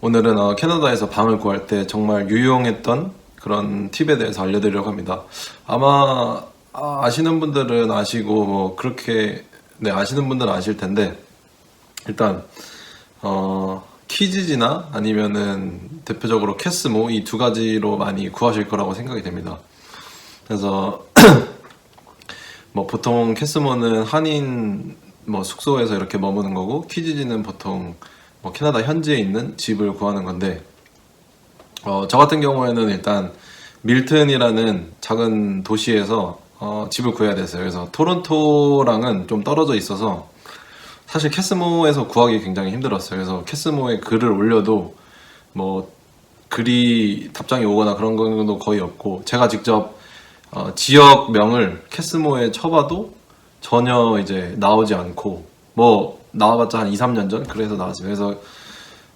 오늘은 캐나다에서 방을 구할 때 정말 유용했던 그런 팁에 대해서 알려드리려고 합니다. 아마 아시는 분들은 아시고 그렇게 아시는 분들은 아실 텐데 일단 키지지나 아니면은 대표적으로 캐스모 이 두 가지로 많이 구하실 거라고 생각이 됩니다. 그래서 보통 캐스모는 한인 숙소에서 이렇게 머무는 거고, 키지지는 보통 캐나다 현지에 있는 집을 구하는 건데, 저 같은 경우에는 일단 밀튼이라는 작은 도시에서 집을 구해야 됐어요. 그래서 토론토랑은 좀 떨어져 있어서 사실 캐스모에서 구하기 굉장히 힘들었어요. 그래서 캐스모에 글을 올려도 글이 답장이 오거나 그런 것도 거의 없고, 제가 직접 지역명을 캐스모에 쳐봐도 전혀 이제 나오지 않고, 나와봤자 한 2, 3년 전? 그래서 나왔어요. 그래서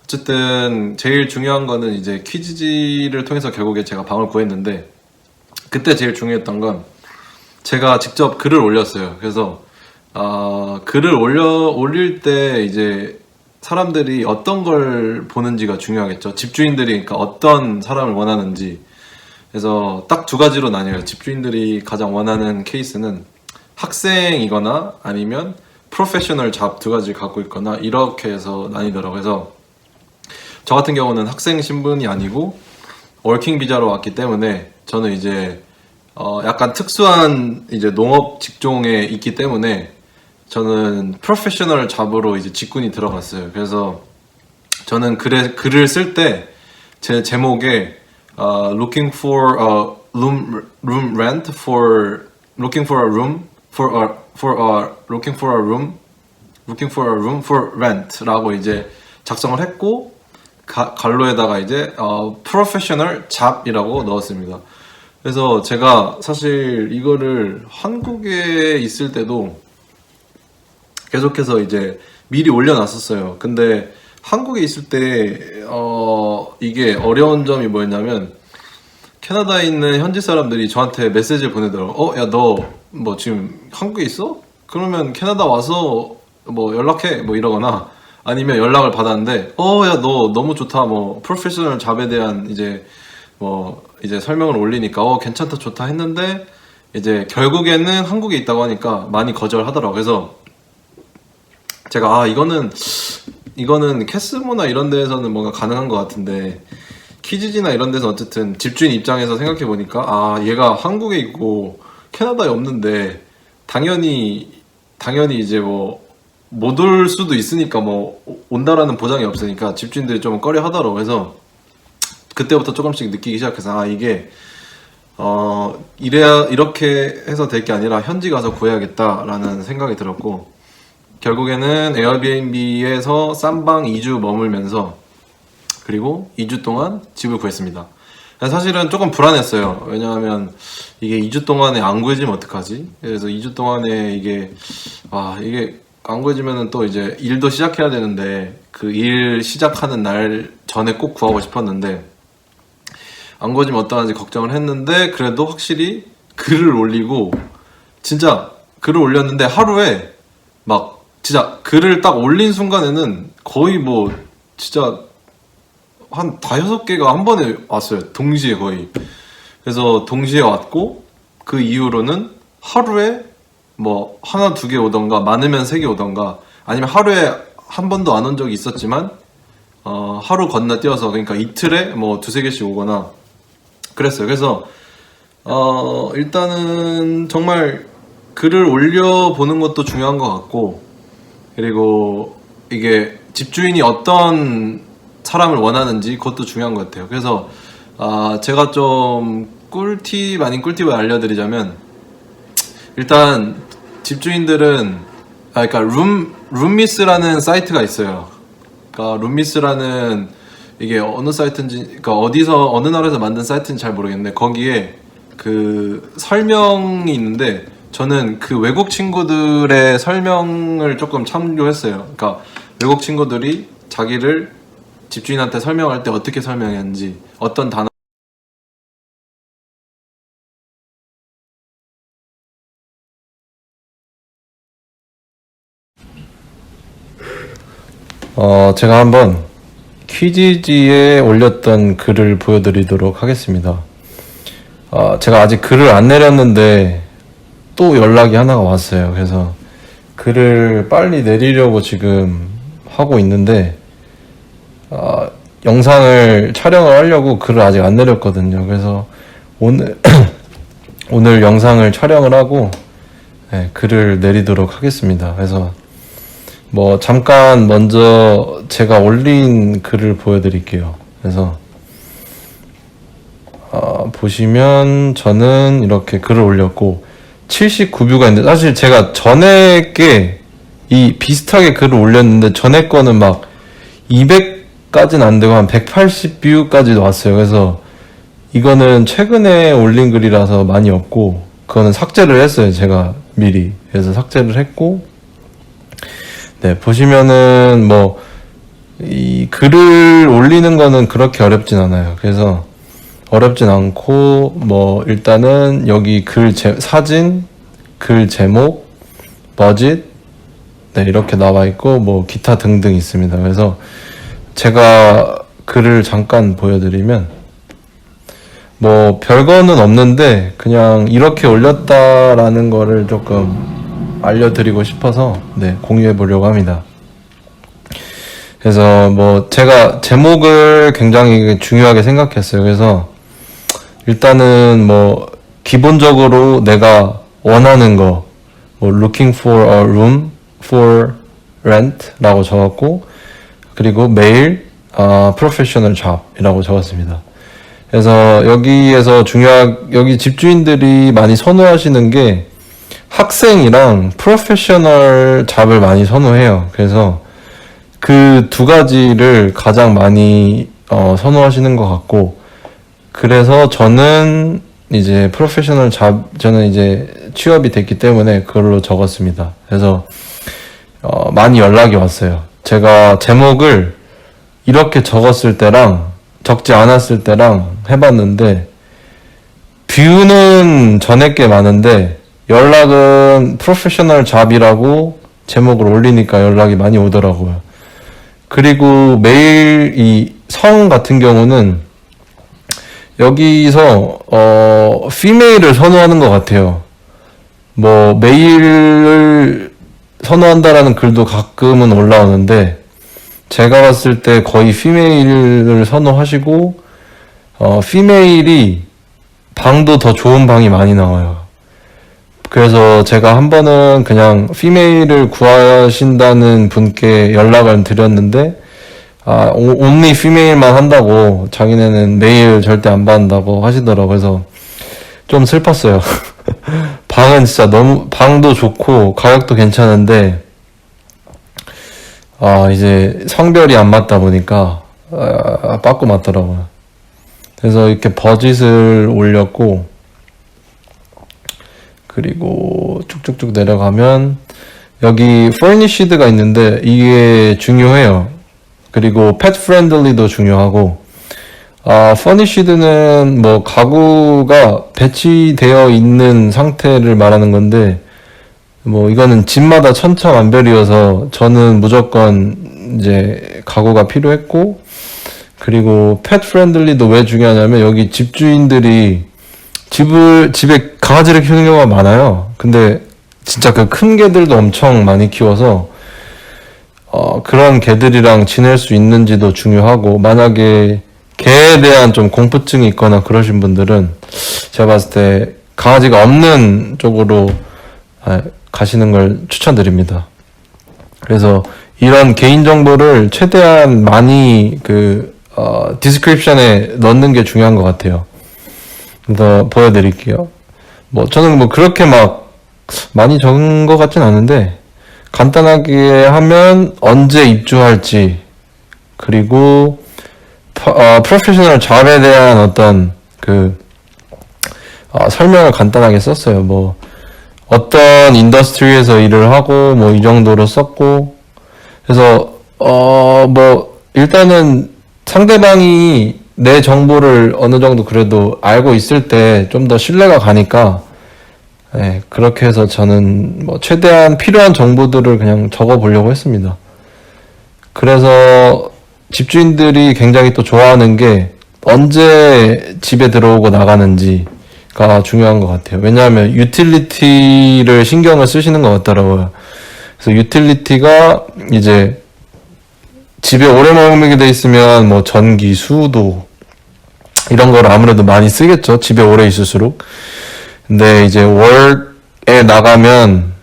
어쨌든 제일 중요한 거는 이제 키지지를 통해서 결국에 제가 방을 구했는데, 그때 제일 중요했던 건 제가 직접 글을 올렸어요. 그래서 글을 올릴 때 이제 사람들이 어떤 걸 보는지가 중요하겠죠. 집주인들이 그러니까 어떤 사람을 원하는지. 그래서 딱 두 가지로 나뉘어요. 집주인들이 가장 원하는 케이스는 학생이거나 아니면 프로페셔널 잡 두 가지를 갖고 있거나 이렇게 해서 나뉘더라고요. 그래서 저 같은 경우는 학생 신분이 아니고 워킹 비자로 왔기 때문에 저는 이제 약간 특수한 이제 농업 직종에 있기 때문에 저는 프로페셔널 잡으로 이제 직군이 들어갔어요. 그래서 저는 글을 쓸 때 제 제목에 looking for a room rent for looking for a room looking for a room for rent라고 이제 작성을 했고, 갈로에다가 이제 professional job이라고 넣었습니다. 그래서 제가 사실 이거를 한국에 있을 때도 계속해서 이제 미리 올려놨었어요. 근데 한국에 있을 때 이게 어려운 점이 뭐였냐면, 캐나다에 있는 현지 사람들이 저한테 메시지를 보내더라고. 야, 너 지금 한국에 있어? 그러면 캐나다 와서 연락해 이러거나, 아니면 연락을 받았는데 야, 너 너무 좋다, 프로페셔널 잡에 대한 이제 설명을 올리니까 괜찮다, 좋다 했는데, 이제 결국에는 한국에 있다고 하니까 많이 거절하더라고. 그래서 제가 이거는 캐스모나 이런 데에서는 뭔가 가능한 것 같은데, 키지지나 이런 데서 어쨌든 집주인 입장에서 생각해 보니까 얘가 한국에 있고 캐나다에 없는데 당연히 이제 못 올 수도 있으니까 온다라는 보장이 없으니까 집주인들이 좀 꺼려 하더라고. 그래서 그때부터 조금씩 느끼기 시작해서 이게 이렇게 해서 될 게 아니라 현지 가서 구해야겠다라는 생각이 들었고, 결국에는 에어비앤비에서 싼방 2주 머물면서 그리고 2주 동안 집을 구했습니다. 사실은 조금 불안했어요. 왜냐하면 이게 2주 동안에 안 구해지면 어떡하지? 그래서 2주 동안에 이게 안 구해지면은 또 이제 일도 시작해야 되는데, 그 일 시작하는 날 전에 꼭 구하고 싶었는데 안 구해지면 어떡하지 걱정을 했는데, 그래도 확실히 글을 올리고, 진짜 글을 올렸는데 하루에 진짜 글을 딱 올린 순간에는 거의 진짜 한 5-6개가 한 번에 왔어요. 동시에 거의. 그래서 동시에 왔고, 그 이후로는 하루에 하나, 2개 오던가, 많으면 3개 오던가, 아니면 하루에 한 번도 안 온 적이 있었지만 하루 건너뛰어서, 그러니까 이틀에 2-3개씩 오거나 그랬어요. 그래서 일단은 정말 글을 올려보는 것도 중요한 것 같고, 그리고 이게 집주인이 어떤 사람을 원하는지 그것도 중요한 것 같아요. 그래서 제가 좀 꿀팁 아닌 꿀팁을 알려드리자면, 일단 집주인들은 그러니까 룸미스라는 사이트가 있어요. 그러니까 룸미스라는, 이게 어느 사이트인지, 그러니까 어느 나라에서 만든 사이트인지 잘 모르겠는데, 거기에 그 설명이 있는데, 저는 그 외국 친구들의 설명을 조금 참조했어요. 그러니까 외국 친구들이 자기를 집주인한테 설명할 때 어떻게 설명했는지, 어떤 단어 제가 한번 퀴지지에 올렸던 글을 보여드리도록 하겠습니다. 제가 아직 글을 안 내렸는데 또 연락이 하나가 왔어요. 그래서 글을 빨리 내리려고 지금 하고 있는데 영상을 촬영을 하려고 글을 아직 안 내렸거든요. 그래서 오늘 영상을 촬영을 하고 글을 내리도록 하겠습니다. 그래서 뭐 잠깐 먼저 제가 올린 글을 보여드릴게요. 그래서 보시면 저는 이렇게 글을 올렸고 79뷰가 있는데, 사실 제가 전에 게 이 비슷하게 글을 올렸는데 전에 거는 막 200까지는 안 되고 한 180뷰까지도 왔어요. 그래서 이거는 최근에 올린 글이라서 많이 없고, 그거는 삭제를 했어요, 제가 미리. 그래서 삭제를 했고, 보시면은 뭐 이 글을 올리는 거는 그렇게 어렵진 않아요. 그래서 어렵진 않고, 뭐 일단은 여기 사진, 글 제목, 버짓, 이렇게 나와 있고, 뭐 기타 등등 있습니다. 그래서 제가 글을 잠깐 보여드리면, 뭐 별거는 없는데 그냥 이렇게 올렸다라는 거를 조금 알려드리고 싶어서 공유해 보려고 합니다. 그래서 뭐 제가 제목을 굉장히 중요하게 생각했어요. 그래서 일단은 뭐 기본적으로 내가 원하는 거, 뭐 looking for a room for rent 라고 적었고, 그리고 메일 professional job 이라고 적었습니다. 그래서 여기에서 여기 집주인들이 많이 선호하시는 게 학생이랑 프로페셔널 잡을 많이 선호해요. 그래서 그 두 가지를 가장 많이 선호하시는 것 같고, 그래서 저는 이제 프로페셔널 저는 이제 취업이 됐기 때문에 그걸로 적었습니다. 그래서 많이 연락이 왔어요. 제가 제목을 이렇게 적었을 때랑 적지 않았을 때랑 해봤는데, 뷰는 전에 게 많은데 연락은 프로페셔널 잡이라고 제목을 올리니까 연락이 많이 오더라고요. 그리고 메일 이 성 같은 경우는 여기서 피메일을 선호하는 것 같아요. 뭐 메일을 선호한다라는 글도 가끔은 올라오는데, 제가 봤을 때 거의 피메일을 선호하시고, 피메일이 방도 더 좋은 방이 많이 나와요. 그래서 제가 한 번은 그냥 피메일을 구하신다는 분께 연락을 드렸는데, only 피메일만 한다고, 자기네는 메일 절대 안 받는다고 하시더라고요. 그래서 좀 슬펐어요. 방은 진짜 방도 좋고 가격도 괜찮은데, 이제 성별이 안 맞다 보니까 빠꾸 맞더라고요. 그래서 이렇게 버짓을 올렸고, 그리고 쭉쭉쭉 내려가면 여기 furnished가 있는데 이게 중요해요. 그리고 pet friendly도 중요하고, furnished는 뭐 가구가 배치되어 있는 상태를 말하는 건데, 뭐 이거는 집마다 천차만별이어서 저는 무조건 이제 가구가 필요했고, 그리고 pet friendly도 왜 중요하냐면 여기 집주인들이 집에 강아지를 키우는 경우가 많아요. 근데 진짜 그 큰 개들도 엄청 많이 키워서 그런 개들이랑 지낼 수 있는지도 중요하고, 만약에 개에 대한 좀 공포증이 있거나 그러신 분들은 제가 봤을 때 강아지가 없는 쪽으로 가시는 걸 추천드립니다. 그래서 이런 개인정보를 최대한 많이 디스크립션에 넣는 게 중요한 것 같아요. 그래서 보여드릴게요. 뭐 저는 뭐 그렇게 막 많이 적은 것 같진 않은데, 간단하게 하면 언제 입주할지, 그리고 프로페셔널 잡에 대한 어떤 설명을 간단하게 썼어요. 뭐 어떤 인더스트리에서 일을 하고 뭐 이 정도로 썼고, 그래서 뭐 일단은 상대방이 내 정보를 어느 정도 그래도 알고 있을 때 좀 더 신뢰가 가니까, 그렇게 해서 저는 뭐 최대한 필요한 정보들을 그냥 적어 보려고 했습니다. 그래서 집주인들이 굉장히 또 좋아하는 게 언제 집에 들어오고 나가는지가 중요한 것 같아요. 왜냐하면 유틸리티를 신경을 쓰시는 것 같더라고요. 그래서 유틸리티가 이제 집에 오래 머물게 돼 있으면 뭐 전기, 수도 이런 걸 아무래도 많이 쓰겠죠. 집에 오래 있을수록. 근데 이제 월에 나가면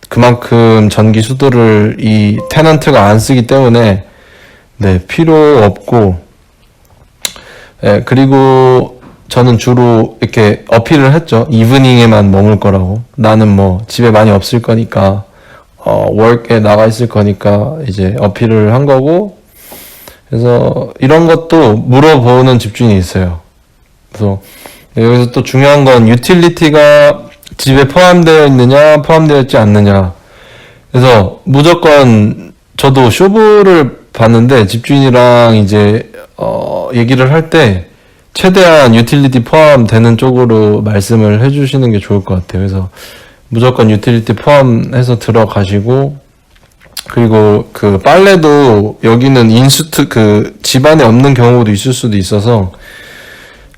그만큼 전기, 수도를 이 테넌트가 안 쓰기 때문에 네, 필요 없고, 예, 그리고 저는 주로 이렇게 어필을 했죠. 이브닝에만 머물 거라고. 나는 뭐 집에 많이 없을 거니까, 월에 나가 있을 거니까 이제 어필을 한 거고, 그래서 이런 것도 물어보는 집주인이 있어요. 그래서 여기서 또 중요한 건 유틸리티가 집에 포함되어 있느냐, 포함되어 있지 않느냐. 그래서 무조건 저도 쇼부를 봤는데 집주인이랑 이제 얘기를 할 때 최대한 유틸리티 포함되는 쪽으로 말씀을 해주시는 게 좋을 것 같아요. 그래서 무조건 유틸리티 포함해서 들어가시고, 그리고 그 빨래도 여기는 인스트 그 집안에 없는 경우도 있을 수도 있어서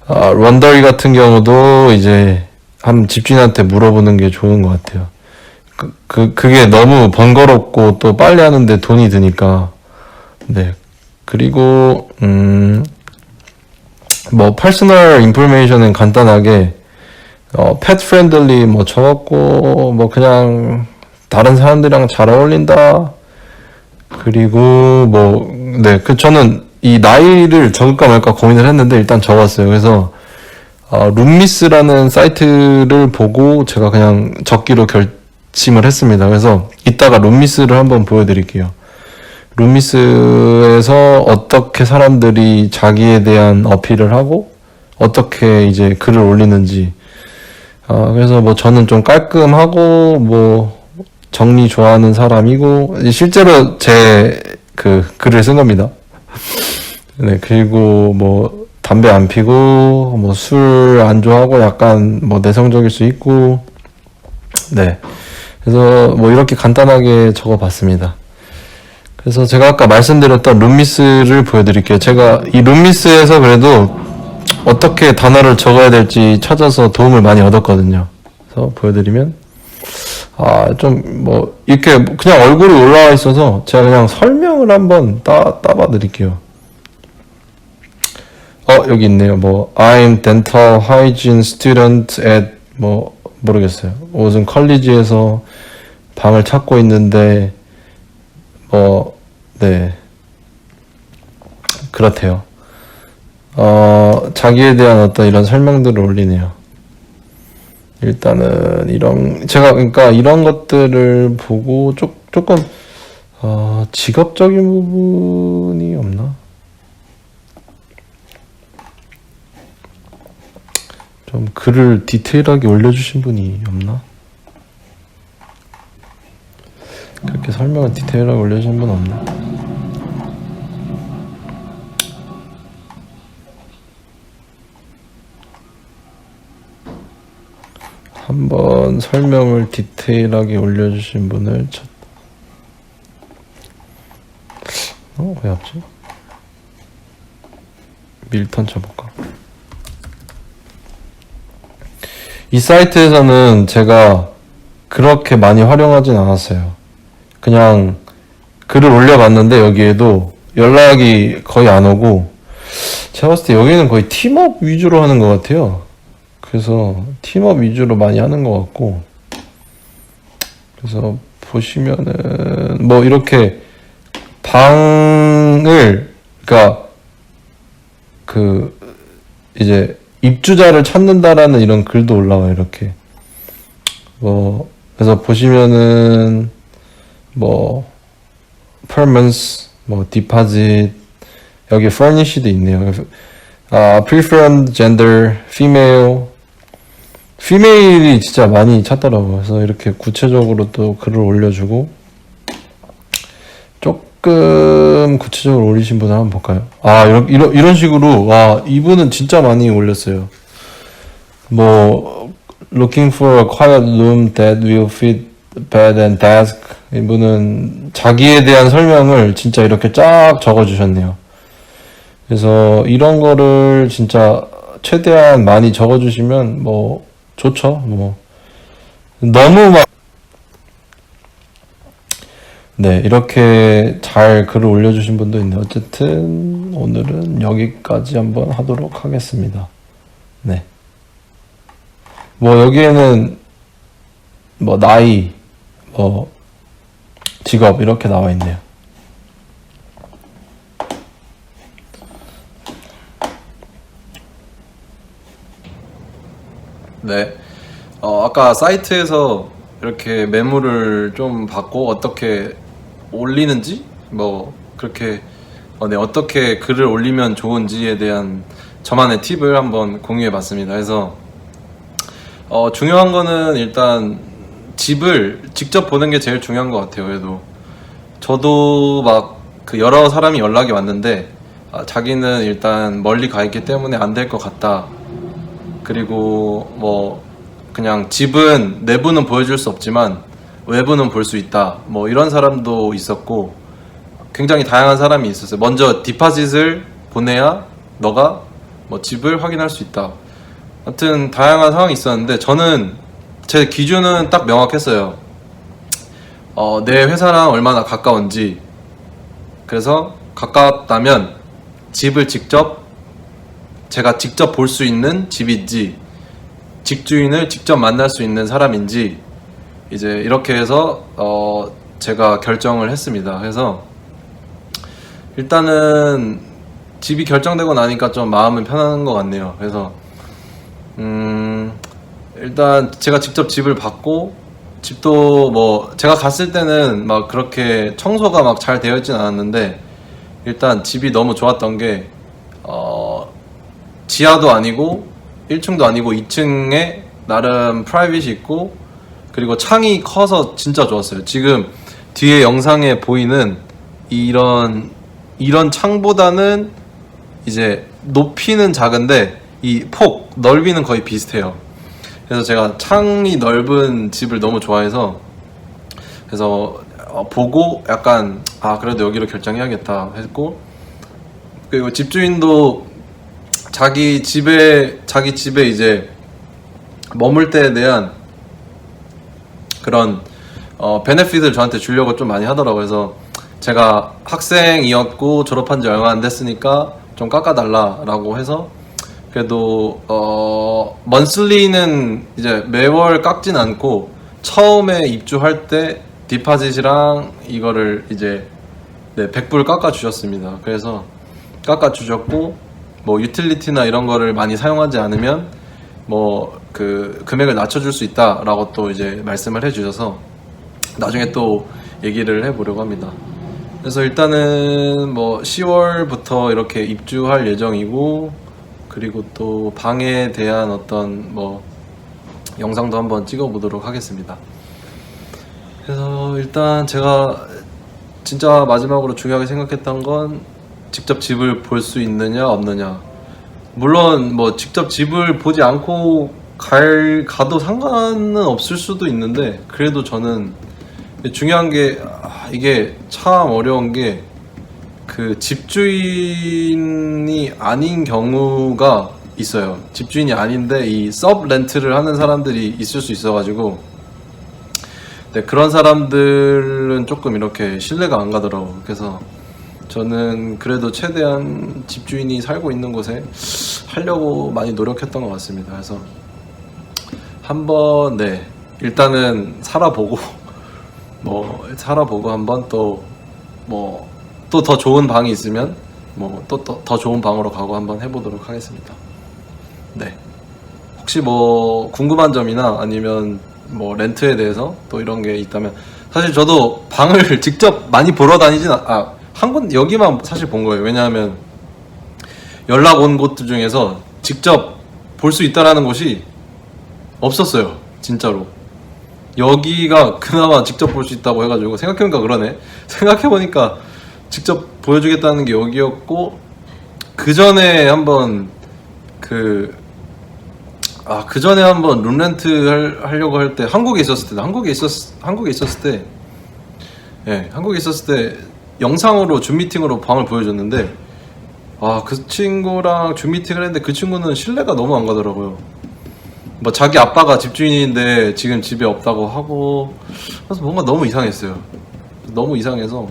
런더리 같은 경우도 이제 한 집주인한테 물어보는 게 좋은 것 같아요. 그게 너무 번거롭고 또 빨래하는데 돈이 드니까. 네. 그리고 뭐 퍼스널 인포메이션은 간단하게 펫 프렌들리 뭐 적었고, 뭐 그냥 다른 사람들이랑 잘 어울린다. 그리고 뭐 네, 저는 이 나이를 적을까 말까 고민을 했는데 일단 적었어요. 그래서 룸미스라는 사이트를 보고 제가 그냥 적기로 결심을 했습니다. 그래서 이따가 룸미스를 한번 보여드릴게요. 룸미스에서 어떻게 사람들이 자기에 대한 어필을 하고 어떻게 이제 글을 올리는지. 그래서 뭐 저는 좀 깔끔하고 뭐 정리 좋아하는 사람이고, 실제로 제 그 글을 쓴 겁니다. 네, 그리고 뭐 담배 안 피고 뭐 술 안 좋아하고 약간 뭐 내성적일 수 있고. 네, 그래서 뭐 이렇게 간단하게 적어봤습니다. 그래서 제가 아까 말씀드렸던 룸미스를 보여드릴게요. 제가 이 룸미스에서 그래도 어떻게 단어를 적어야 될지 찾아서 도움을 많이 얻었거든요. 그래서 보여드리면 좀 뭐 이렇게 그냥 얼굴이 올라와 있어서 제가 그냥 설명을 한번 따봐 드릴게요. 여기 있네요. 뭐 I'm dental hygiene student at 뭐 모르겠어요. 무슨 컬리지에서 방을 찾고 있는데 뭐 네, 그렇대요. 자기에 대한 어떤 이런 설명들을 올리네요. 일단은 그러니까 이런 것들을 보고 조금 직업적인 부분이 없나? 좀 글을 디테일하게 올려주신 분이 없나? 그렇게 설명을 디테일하게 올려주신 분 없나? 한번 설명을 디테일하게 올려주신 분을 왜 없지? 밀턴 쳐볼까? 이 사이트에서는 제가 그렇게 많이 활용하진 않았어요. 그냥 글을 올려봤는데 여기에도 연락이 거의 안 오고, 제가 봤을 때 여기는 거의 팀업 위주로 하는 것 같아요. 그래서 팀업 위주로 많이 하는 것 같고, 그래서 보시면은 뭐 이렇게 방을, 그러니까 그 이제 입주자를 찾는다라는 이런 글도 올라와요. 이렇게 뭐 그래서 보시면은 뭐 per month, 뭐 deposit, 여기 furnish도 있네요. preferred gender, female이 진짜 많이 찾더라고요. 그래서 이렇게 구체적으로 또 글을 올려주고, 조금 구체적으로 올리신 분을 한번 볼까요? 이런 식으로, 이분은 진짜 많이 올렸어요. 뭐, looking for a quiet room that will fit bed and desk. 이분은 자기에 대한 설명을 진짜 이렇게 쫙 적어주셨네요. 그래서 이런 거를 진짜 최대한 많이 적어주시면 뭐 좋죠. 뭐 너무 막 네, 이렇게 잘 글을 올려주신 분도 있네요. 어쨌든 오늘은 여기까지 한번 하도록 하겠습니다. 네. 뭐 여기에는 뭐 나이, 뭐 직업 이렇게 나와 있네요. 네. 아까 사이트에서 이렇게 메모를 좀 받고 어떻게 올리는지 뭐 그렇게 네, 어떻게 글을 올리면 좋은지에 대한 저만의 팁을 한번 공유해 봤습니다. 그래서 중요한 거는 일단 집을 직접 보는 게 제일 중요한 것 같아요. 그래도 저도 막 그 여러 사람이 연락이 왔는데 자기는 일단 멀리 가 있기 때문에 안 될 것 같다. 그리고 뭐 그냥 집은 내부는 보여줄 수 없지만 외부는 볼 수 있다. 뭐 이런 사람도 있었고 굉장히 다양한 사람이 있었어요. 먼저 디파짓을 보내야 너가 뭐 집을 확인할 수 있다. 아무튼 다양한 상황이 있었는데 저는 제 기준은 딱 명확했어요. 내 회사랑 얼마나 가까운지. 그래서 가깝다면 집을 제가 직접 볼 수 있는 집인지, 집주인을 직접 만날 수 있는 사람인지, 이제 이렇게 해서 제가 결정을 했습니다. 그래서 일단은 집이 결정되고 나니까 좀 마음은 편한 것 같네요. 그래서 일단 제가 직접 집을 봤고, 집도 뭐 제가 갔을 때는 막 그렇게 청소가 막 잘 되어 있진 않았는데 일단 집이 너무 좋았던 게 지하도 아니고 1층도 아니고 2층에 나름 프라이빗이 있고 그리고 창이 커서 진짜 좋았어요. 지금 뒤에 영상에 보이는 이런 창보다는 이제 높이는 작은데 이 넓이는 거의 비슷해요. 그래서 제가 창이 넓은 집을 너무 좋아해서 그래서 보고 약간 그래도 여기로 결정해야겠다 했고, 그리고 집주인도 자기 집에 이제 머물 때에 대한 그런 베네핏을 저한테 주려고 좀 많이 하더라고요. 그래서 제가 학생이었고 졸업한 지 얼마 안 됐으니까 좀 깎아달라라고 해서 그래도 먼슬리는 이제 매월 깎진 않고 처음에 입주할 때 디파짓이랑 이거를 이제 100불 깎아 주셨습니다. 그래서 깎아 주셨고 뭐 유틸리티나 이런 거를 많이 사용하지 않으면 뭐 그 금액을 낮춰줄 수 있다라고 또 이제 말씀을 해주셔서 나중에 또 얘기를 해보려고 합니다. 그래서 일단은 뭐 10월부터 이렇게 입주할 예정이고, 그리고 또 방에 대한 어떤 뭐 영상도 한번 찍어보도록 하겠습니다. 그래서 일단 제가 진짜 마지막으로 중요하게 생각했던 건 직접 집을 볼 수 있느냐 없느냐. 물론 뭐 직접 집을 보지 않고 가도 상관은 없을 수도 있는데, 그래도 저는 중요한 게 이게 참 어려운 게 그 집주인이 아닌 경우가 있어요. 집주인이 아닌데 이 서브 렌트를 하는 사람들이 있을 수 있어가지고 그런 사람들은 조금 이렇게 신뢰가 안 가더라고요. 그래서 저는 그래도 최대한 집주인이 살고 있는 곳에 하려고 많이 노력했던 것 같습니다. 그래서 한번 일단은 살아보고 한번 또 더 좋은 방이 있으면 또 더 좋은 방으로 가고 한번 해보도록 하겠습니다. 혹시 뭐 궁금한 점이나 아니면 뭐 렌트에 대해서 또 이런 게 있다면, 사실 저도 방을 직접 많이 보러 다니진 한 곳 여기만 사실 본 거예요. 왜냐하면 연락 온 곳들 중에서 직접 볼 수 있다라는 곳이 없었어요. 진짜로 여기가 그나마 직접 볼 수 있다고 해가지고, 생각해보니까 그러네. 생각해보니까 직접 보여주겠다는 게 여기였고, 그 전에 한번 그 전에 한번 룸렌트 하려고 할 때 한국에 있었을 때 영상으로 줌 미팅으로 방을 보여줬는데 그 친구랑 줌 미팅을 했는데 그 친구는 신뢰가 너무 안 가더라고요. 뭐 자기 아빠가 집주인인데 지금 집에 없다고 하고, 그래서 뭔가 너무 이상했어요. 너무 이상해서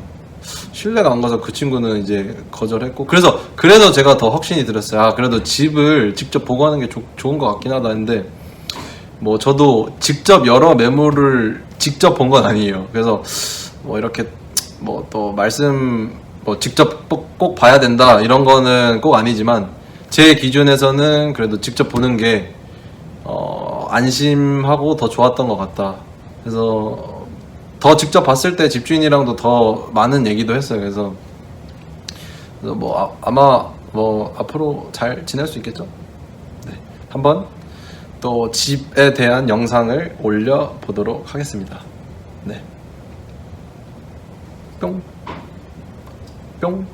신뢰가 안 가서 그 친구는 이제 거절했고, 그래서 제가 더 확신이 들었어요. 그래도 집을 직접 보고 하는 게 좋은 것 같긴 하다 했는데, 뭐 저도 직접 여러 매물을 직접 본 건 아니에요. 그래서 뭐 이렇게 뭐 또 말씀 뭐 직접 꼭 봐야 된다 이런 거는 꼭 아니지만, 제 기준에서는 그래도 직접 보는 게 안심하고 더 좋았던 것 같다. 그래서 더 직접 봤을 때 집주인이랑도 더 많은 얘기도 했어요. 그래서 뭐 아마 뭐 앞으로 잘 지낼 수 있겠죠. 네, 한번 또 집에 대한 영상을 올려 보도록 하겠습니다. 네, 뿅 뿅.